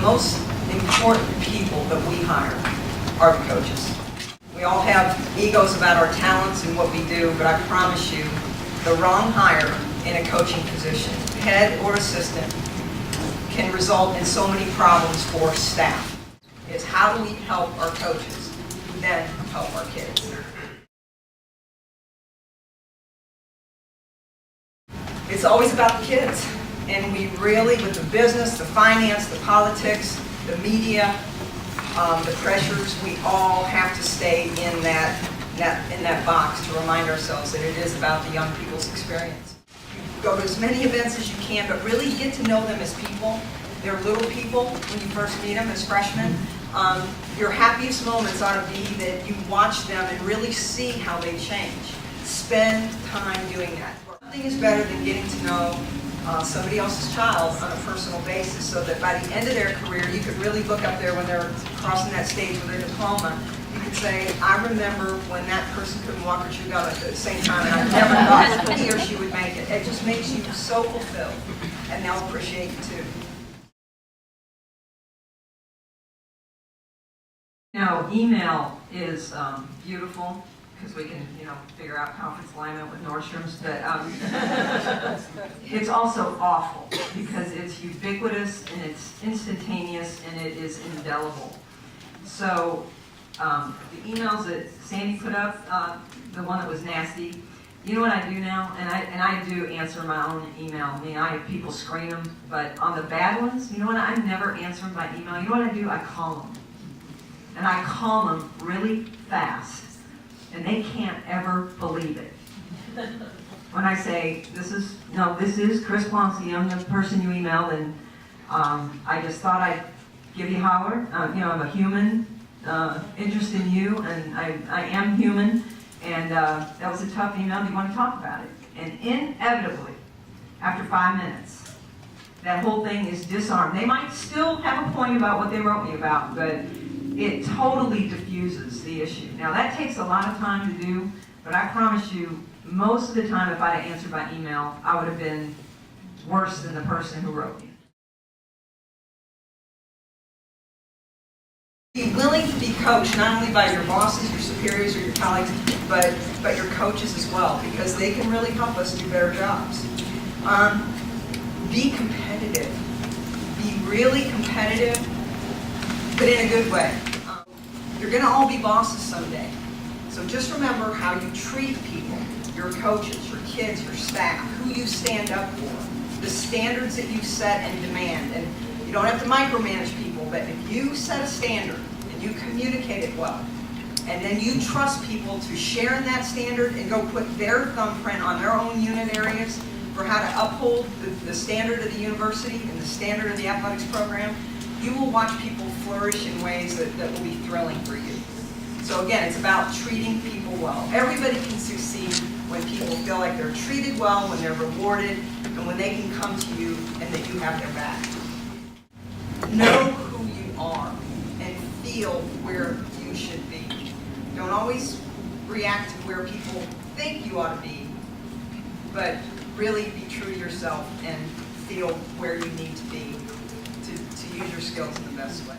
most important people that we hire are the coaches. We all have egos about our talents and what we do, but I promise you, the wrong hire in a coaching position, head or assistant, can result in so many problems for staff. Is how do we help our coaches who then help our kids? It's always about the kids. And we really, with the business, the finance, the politics, the media, the pressures, we all have to stay in that box to remind ourselves that it is about the young people's experience. You go to as many events as you can, but really get to know them as people. They're little people when you first meet them as freshmen. Your happiest moments ought to be that you watch them and really see how they change. Spend time doing that. Nothing is better than getting to know somebody else's child on a personal basis, so that by the end of their career, you could really look up there when they're crossing that stage with their diploma. You could say, I remember when that person couldn't walk or chew gum at the same time, and I never thought he or she would make it. It just makes you so fulfilled, and they'll appreciate you too. Now, email is beautiful, because we can, figure out conference alignment with Nordstrom's, but it's also awful because it's ubiquitous and it's instantaneous and it is indelible. So the emails that Sandy put up, the one that was nasty, you know what I do now? And I do answer my own email. I mean, I have people screen them, but on the bad ones, you know what? I never answer them by email. You know what I do? I call them. And I call them really fast. And they can't ever believe it. When I say, this is Chris Plonsky, I'm the person you emailed, and I just thought I'd give you a holler. I'm a human, interested in you, and I am human, and that was a tough email. Do you want to talk about it? And inevitably, after 5 minutes, that whole thing is disarmed. They might still have a point about what they wrote me about, but it totally diffuses the issue. Now that takes a lot of time to do, but I promise you, most of the time if I had answered by email, I would have been worse than the person who wrote me. Be willing to be coached not only by your bosses, your superiors, or your colleagues, but your coaches as well, because they can really help us do better jobs. Be competitive. Be really competitive, but in a good way. You're going to all be bosses someday. So just remember how you treat people, your coaches, your kids, your staff, who you stand up for, the standards that you set and demand. And you don't have to micromanage people, but if you set a standard and you communicate it well, and then you trust people to share in that standard and go put their thumbprint on their own unit areas for how to uphold the standard of the university and the standard of the athletics program, you will watch people flourish in ways that will be thrilling for you. So again, it's about treating people well. Everybody can succeed when people feel like they're treated well, when they're rewarded, and when they can come to you and that you have their back. Know who you are and feel where you should be. Don't always react to where people think you ought to be, but really be true to yourself and feel where you need to be to use your skills in the best way.